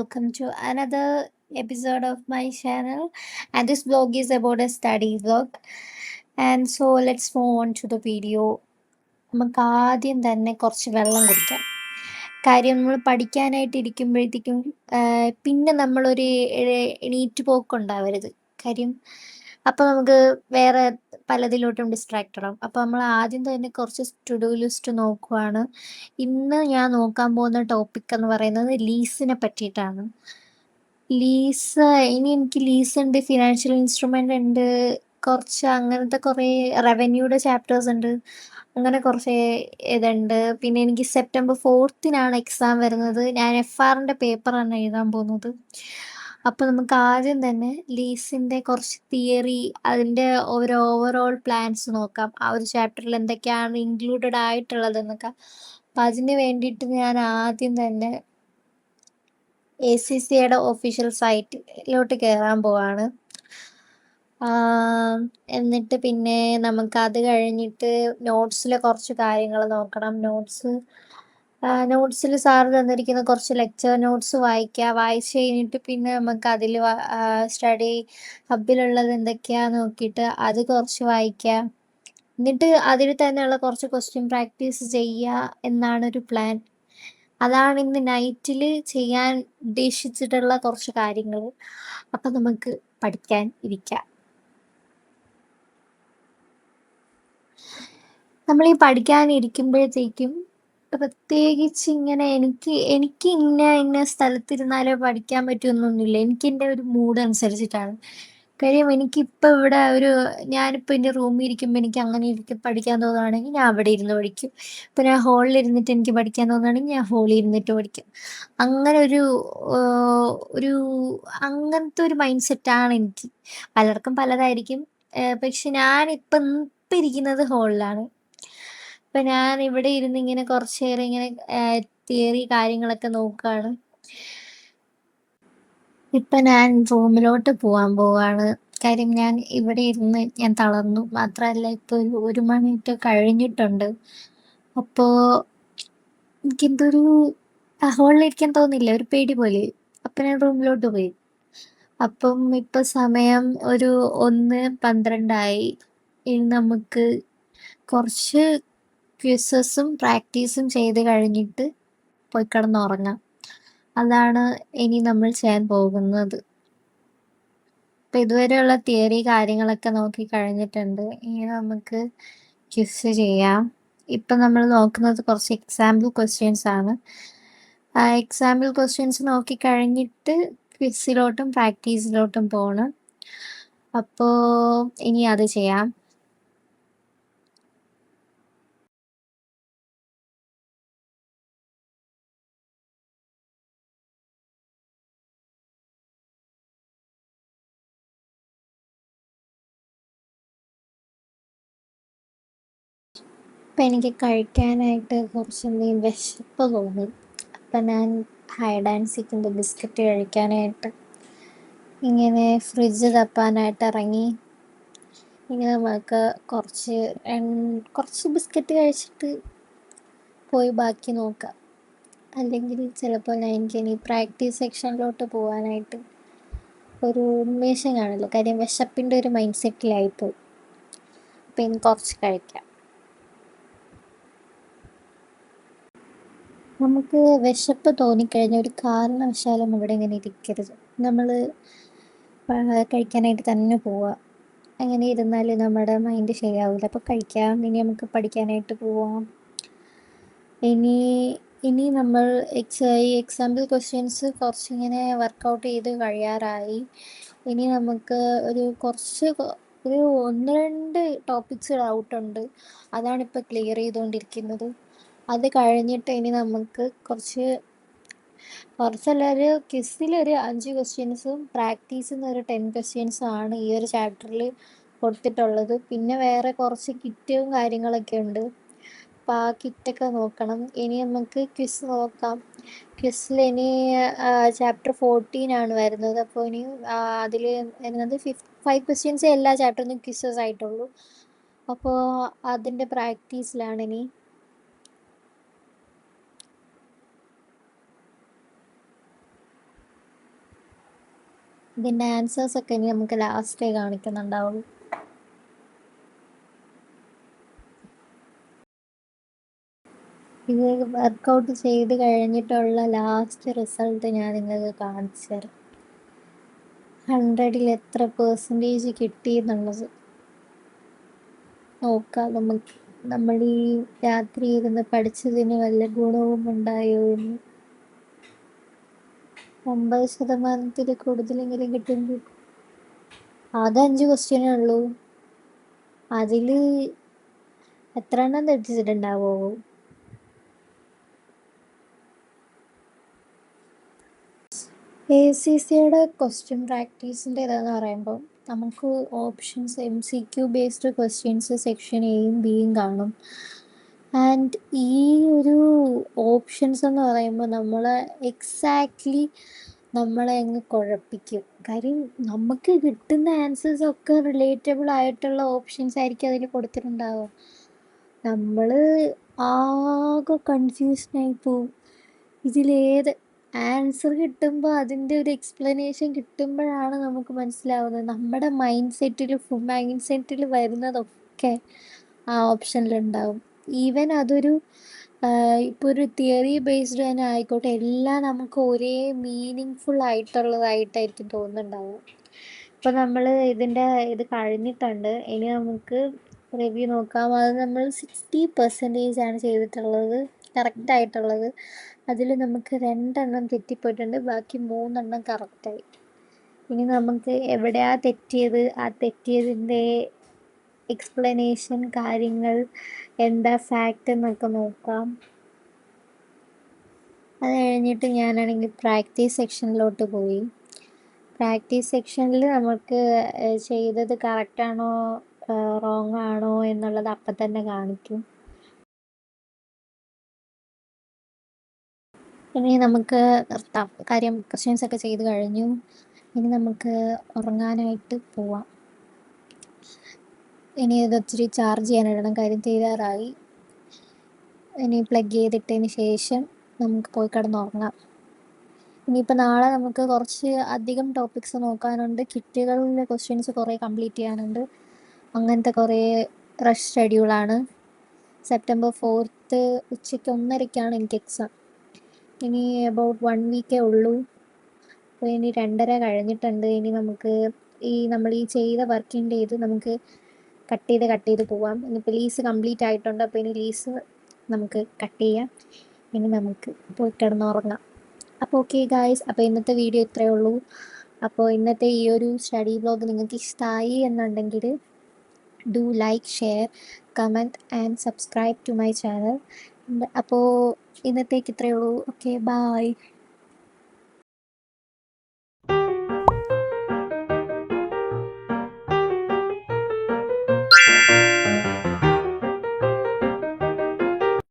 welcome to another episode of my channel. And this vlog is about a study vlog. And so let's move on to the video. നമുക്ക് ആദ്യം തന്നെ കുറച്ച് വെള്ളം കുടിക്കാം. കാര്യം നമ്മൾ പഠിക്കാനായിട്ട് ഇരിക്കുമ്പോഴത്തേക്കും പിന്നെ നമ്മളൊരു എണീറ്റ് പോക്കുണ്ടാവരുത്. കാര്യം അപ്പോൾ നമുക്ക് വേറെ പലതിലോട്ടും ഡിസ്ട്രാക്റ്റഡ് ആവും. അപ്പോൾ നമ്മൾ ആദ്യം തന്നെ കുറച്ച് ടു ഡു ലിസ്റ്റ് നോക്കുവാണ്. ഇന്ന് ഞാൻ നോക്കാൻ പോകുന്ന ടോപ്പിക് എന്ന് പറയുന്നത് ലീസിനെ പറ്റിയിട്ടാണ്. ലീസ് എനിക്ക് ലീസ് ഉണ്ട്, ഫിനാൻഷ്യൽ ഇൻസ്ട്രുമെന്റ് ഉണ്ട്, കുറച്ച് അങ്ങനത്തെ കുറേ റവന്യൂയുടെ ചാപ്റ്റേഴ്സ് ഉണ്ട്. അങ്ങനെ കുറച്ച് ഇതുണ്ട്. പിന്നെ എനിക്ക് സെപ്റ്റംബർ 4th എക്സാം വരുന്നത്. ഞാൻ FRൻ്റെ പേപ്പറാണ് എഴുതാൻ പോകുന്നത്. അപ്പോൾ നമുക്ക് ആദ്യം തന്നെ ലീസിൻ്റെ കുറച്ച് തിയറി, അതിൻ്റെ ഒരു ഓവറോൾ പ്ലാൻസ് നോക്കാം. ആ ഒരു ചാപ്റ്ററിൽ എന്തൊക്കെയാണ് ഇൻക്ലൂഡഡ് ആയിട്ടുള്ളതെന്നൊക്കെ. അപ്പം അതിന് വേണ്ടിയിട്ട് ഞാൻ ആദ്യം തന്നെ ACCയുടെ ഒഫീഷ്യൽ സൈറ്റിലോട്ട് കയറാൻ പോവാണ്. എന്നിട്ട് പിന്നെ നമുക്കത് കഴിഞ്ഞിട്ട് നോട്ട്സിലെ കുറച്ച് കാര്യങ്ങൾ നോക്കണം. നോട്ട്സിൽ സാർ തന്നിരിക്കുന്ന കുറച്ച് ലെക്ചർ നോട്ട്സ് വായിക്കുക. വായിച്ച് കഴിഞ്ഞിട്ട് പിന്നെ നമുക്കതിൽ സ്റ്റഡി ഹബിലുള്ളത് എന്തൊക്കെയാണെന്ന് നോക്കിയിട്ട് അത് കുറച്ച് വായിക്കുക. എന്നിട്ട് അതിൽ തന്നെയുള്ള കുറച്ച് ക്വസ്റ്റ്യൻ പ്രാക്ടീസ് ചെയ്യുക എന്നാണൊരു പ്ലാൻ. അതാണ് ഇന്ന് നൈറ്റിൽ ചെയ്യാൻ ഉദ്ദേശിച്ചിട്ടുള്ള കുറച്ച് കാര്യങ്ങൾ. അപ്പം നമുക്ക് പഠിക്കാൻ ഇരിക്കാം. നമ്മളീ പഠിക്കാനിരിക്കുമ്പോഴത്തേക്കും പ്രത്യേകിച്ച് ഇങ്ങനെ എനിക്ക് ഇന്ന സ്ഥലത്തിരുന്നാലേ പഠിക്കാൻ പറ്റുമെന്നൊന്നുമില്ല. എനിക്കെൻ്റെ ഒരു മൂഡ് അനുസരിച്ചിട്ടാണ്. കാര്യം എനിക്കിപ്പോൾ ഇവിടെ ഞാനിപ്പോൾ എൻ്റെ റൂമിൽ ഇരിക്കുമ്പോൾ എനിക്ക് അങ്ങനെ പഠിക്കാൻ തോന്നുകയാണെങ്കിൽ ഞാൻ അവിടെ ഇരുന്ന് പഠിക്കും. ഇപ്പോൾ ഞാൻ ഹോളിൽ ഇരുന്നിട്ട് എനിക്ക് പഠിക്കാൻ തോന്നുകയാണെങ്കിൽ ഞാൻ ഹോളിൽ ഇരുന്നിട്ട് പഠിക്കും. അങ്ങനെ ഒരു അങ്ങനത്തെ ഒരു മൈൻഡ് സെറ്റാണ് എനിക്ക്. പലർക്കും പലതായിരിക്കും. പക്ഷെ ഞാനിപ്പം ഇരിക്കുന്നത് ഹോളിലാണ്. അപ്പം ഞാൻ ഇവിടെ ഇരുന്ന് ഇങ്ങനെ കുറച്ച് നേരം ഇങ്ങനെ തിയറി കാര്യങ്ങളൊക്കെ നോക്കുകയാണ്. ഇപ്പം ഞാൻ റൂമിലോട്ട് പോകാൻ പോവാണ്. കാര്യം ഞാൻ ഇവിടെ ഇരുന്ന് ഞാൻ തളർന്നു. മാത്രമല്ല ഇപ്പോൾ ഒരു മണിയൊക്കെ കഴിഞ്ഞിട്ടുണ്ട്. അപ്പോൾ എനിക്കെന്തൊരു ഹോളിലിരിക്കാൻ തോന്നില്ല, ഒരു പേടി പോലെ. അപ്പം ഞാൻ റൂമിലോട്ട് പോയി. അപ്പം ഇപ്പം സമയം ഒരു 1:12 ഇനി നമുക്ക് കുറച്ച് ക്വിസസും പ്രാക്ടീസും ചെയ്ത് കഴിഞ്ഞിട്ട് പോയി കിടന്നുറങ്ങാം. അതാണ് ഇനി നമ്മൾ ചെയ്യാൻ പോകുന്നത്. അപ്പം ഇതുവരെയുള്ള തിയറി കാര്യങ്ങളൊക്കെ നോക്കി കഴിഞ്ഞിട്ടുണ്ട്. ഇനി നമുക്ക് ക്വിസ് ചെയ്യാം. ഇപ്പം നമ്മൾ നോക്കുന്നത് കുറച്ച് എക്സാമ്പിൾ ക്വസ്റ്റ്യൻസ് ആണ്. എക്സാമ്പിൾ ക്വസ്റ്റ്യൻസ് നോക്കി കഴിഞ്ഞിട്ട് ക്വിസിലോട്ടും പ്രാക്ടീസിലോട്ടും പോകണം. അപ്പോൾ ഇനി അത് ചെയ്യാം. അപ്പം എനിക്ക് കഴിക്കാനായിട്ട് കുറച്ചെന്തെങ്കിലും വിശപ്പ് തോന്നി. അപ്പം ഞാൻ ഹൈഡ് ആൻഡ് സീക്കിൻ്റെ ബിസ്ക്കറ്റ് കഴിക്കാനായിട്ട് ഇങ്ങനെ ഫ്രിഡ്ജ് തപ്പാനായിട്ട് ഇറങ്ങി. ഇനി നമുക്ക് കുറച്ച് ബിസ്ക്കറ്റ് കഴിച്ചിട്ട് പോയി ബാക്കി നോക്കാം. അല്ലെങ്കിൽ ചിലപ്പോൾ എനിക്കിനി പ്രാക്ടീസ് സെക്ഷനിലോട്ട് പോകാനായിട്ട് ഒരു ഉന്മേഷം കാണില്ല. കാര്യം വിശപ്പിൻ്റെ ഒരു മൈൻഡ് സെറ്റിലായിപ്പോയി. അപ്പം ഇനി കുറച്ച് കഴിക്കാം. നമുക്ക് വിശപ്പ് തോന്നിക്കഴിഞ്ഞാൽ ഒരു കാരണവശാലും ഇവിടെ ഇങ്ങനെ ഇരിക്കരുത്. നമ്മൾ കഴിക്കാനായിട്ട് തന്നെ പോവുക. അങ്ങനെ ഇരുന്നാൽ നമ്മുടെ മൈൻഡ് ശരിയാവില്ല. അപ്പോൾ കഴിക്കാം. ഇനി നമുക്ക് പഠിക്കാനായിട്ട് പോവാം. ഇനി നമ്മൾ ഈ എക്സാമ്പിൾ ക്വസ്റ്റ്യൻസ് കുറച്ചിങ്ങനെ വർക്കൗട്ട് ചെയ്ത് കഴിയാറായി. ഇനി നമുക്ക് ഒരു 1-2 ടോപ്പിക്സ് ഡൗട്ടുണ്ട്. അതാണിപ്പോൾ ക്ലിയർ ചെയ്തുകൊണ്ടിരിക്കുന്നത്. അത് കഴിഞ്ഞിട്ട് ഇനി നമുക്ക് കുറച്ചല്ല, ഒരു ക്വിസിലൊരു 5 ക്വസ്റ്റ്യൻസും പ്രാക്ടീസിൽ ഒരു 10 ക്വസ്റ്റ്യൻസും ആണ് ഈ ഒരു ചാപ്റ്ററിൽ കൊടുത്തിട്ടുള്ളത്. പിന്നെ വേറെ കുറച്ച് കിറ്റും കാര്യങ്ങളൊക്കെ ഉണ്ട്. അപ്പോൾ ആ കിറ്റൊക്കെ നോക്കണം. ഇനി നമുക്ക് ക്വിസ് നോക്കാം. ക്വിസിൽ ഇനി ചാപ്റ്റർ 14 വരുന്നത്. അപ്പോൾ ഇനി അതിൽ വരുന്നത് 5 ക്വസ്റ്റ്യൻസ് എല്ലാ ചാപ്റ്ററിനും ക്വിസസ് ആയിട്ടുള്ളൂ. അപ്പോൾ അതിൻ്റെ പ്രാക്ടീസിലാണ് ഇനി. ഇതിൻ്റെ ആൻസേഴ്സൊക്കെ ഇനി നമുക്ക് ലാസ്റ്റേ കാണിക്കുന്നുണ്ടാവുള്ളൂ. ഇത് വർക്കൗട്ട് ചെയ്ത് കഴിഞ്ഞിട്ടുള്ള ലാസ്റ്റ് റിസൾട്ട് ഞാൻ നിങ്ങൾക്ക് കാണിച്ചു തരാം. 100ൽ എത്ര പെർസെൻറ്റേജ് കിട്ടി എന്നുള്ളത് നോക്കാം. നമ്മൾ ഈ രാത്രി ഇരുന്ന് പഠിച്ചതിന് വല്ല ഗുണവും ഉണ്ടായോ എന്ന്. 50% കൂടുതലെങ്കിലും കിട്ടുമെങ്കിൽ അത് 5 ക്വസ്റ്റ്യനേ ഉള്ളൂ. അതിൽ എത്ര എണ്ണം തെറ്റിച്ചിട്ടുണ്ടാവോ? ACCയുടെ ക്വസ്റ്റ്യൻ പ്രാക്ടീസിൻ്റെ ഇതെന്ന് പറയുമ്പോൾ നമുക്ക് options MCQ based questions section എയും ബിയും കാണും. ആൻഡ് ഈ ഒരു ഓപ്ഷൻസ് എന്ന് പറയുമ്പോൾ നമ്മളെ അങ്ങ് കുഴപ്പിക്കും. കാര്യം നമുക്ക് കിട്ടുന്ന ആൻസേഴ്സ് ഒക്കെ റിലേറ്റബിൾ ആയിട്ടുള്ള ഓപ്ഷൻസ് ആയിരിക്കും അതിൽ കൊടുത്തിട്ടുണ്ടാവുക. നമ്മൾ ആകെ കൺഫ്യൂഷനായി പോവും. ഇതിലേത് ആൻസർ കിട്ടുമ്പോൾ അതിൻ്റെ ഒരു എക്സ്പ്ലനേഷൻ കിട്ടുമ്പോഴാണ് നമുക്ക് മനസ്സിലാവുന്നത് നമ്മുടെ മൈൻഡ് സെറ്റിൽ വരുന്നതൊക്കെ ആ ഓപ്ഷനിലുണ്ടാവും. ഈവൻ അതൊരു ഇപ്പോൾ ഒരു തിയറി ബേസ്ഡ് തന്നെ ആയിക്കോട്ടെ, എല്ലാം നമുക്ക് ഒരേ മീനിങ് ഫുൾ ആയിട്ടുള്ളതായിട്ടായിരിക്കും തോന്നുന്നുണ്ടാവുക. ഇപ്പോൾ നമ്മൾ ഇതിൻ്റെ ഇത് കഴിഞ്ഞിട്ടുണ്ട്. ഇനി നമുക്ക് റിവ്യൂ നോക്കാം. അത് നമ്മൾ 60% ആണ് ചെയ്തിട്ടുള്ളത്, കറക്റ്റായിട്ടുള്ളത്. അതിൽ നമുക്ക് 2 എണ്ണം തെറ്റിപ്പോയിട്ടുണ്ട്, ബാക്കി 3 എണ്ണം കറക്റ്റായി. ഇനി നമുക്ക് എവിടെയാ തെറ്റിയത്, ആ തെറ്റിയതിൻ്റെ എക്സ്പ്ലനേഷൻ, കാര്യങ്ങൾ എന്താ ഫാക്റ്റ് എന്നൊക്കെ നോക്കാം. അത് കഴിഞ്ഞിട്ട് ഞാനാണെങ്കിൽ പ്രാക്ടീസ് സെക്ഷനിലോട്ട് പോയി. പ്രാക്ടീസ് സെക്ഷനിൽ നമുക്ക് ചെയ്തത് കറക്റ്റാണോ റോങ് ആണോ എന്നുള്ളത് അപ്പം തന്നെ കാണിക്കും. ഇനി നമുക്ക് നിർത്താം. കാര്യം ക്വസ്റ്റ്യൻസ് ഒക്കെ ചെയ്ത് കഴിഞ്ഞു. ഇനി നമുക്ക് ഉറങ്ങാനായിട്ട് പോവാം. ഇനി ഇതൊത്തിരി ചാർജ് ചെയ്യാനിടണം, കാര്യം തീരാറായി. ഇനി പ്ലഗ് ചെയ്തിട്ടതിന് ശേഷം നമുക്ക് പോയി കിടന്നുറങ്ങാം. ഇനിയിപ്പോൾ നാളെ നമുക്ക് കുറച്ച് അധികം ടോപ്പിക്സ് നോക്കാനുണ്ട്. കിറ്റുകളിലെ ക്വസ്റ്റ്യൻസ് കുറേ കംപ്ലീറ്റ് ചെയ്യാനുണ്ട്. അങ്ങനത്തെ കുറേ റഷ് ഷെഡ്യൂളാണ്. സെപ്റ്റംബർ 4th ഉച്ചയ്ക്ക് 1:30ക്കാണ് എനിക്ക് എക്സാം. ഇനി അബൌട്ട് 1 വീക്കേ ഉള്ളൂ. അപ്പോൾ ഇനി 2:30 കഴിഞ്ഞിട്ടുണ്ട്. ഇനി നമുക്ക് നമ്മൾ ഈ ചെയ്ത വർക്കിൻ്റെ ഇത് നമുക്ക് കട്ട് ചെയ്ത് പോവാം. ഇനിയിപ്പോൾ ലീസ് കംപ്ലീറ്റ് ആയിട്ടുണ്ട്. അപ്പോൾ ഇനി ലീസ് നമുക്ക് കട്ട് ചെയ്യാം. ഇനി നമുക്ക് പോയി കിടന്നുറങ്ങാം. അപ്പോൾ ഓക്കെ ഗായ്സ്, അപ്പോൾ ഇന്നത്തെ വീഡിയോ ഇത്രയേ ഉള്ളൂ. അപ്പോൾ ഇന്നത്തെ ഈ ഒരു സ്റ്റഡി വ്ലോഗ് നിങ്ങൾക്ക് ഇഷ്ടമായി എന്നുണ്ടെങ്കിൽ do like, share, comment and subscribe to my channel. അപ്പോൾ ഇന്നത്തേക്ക് ഇത്രയേ ഉള്ളൂ. Okay, by.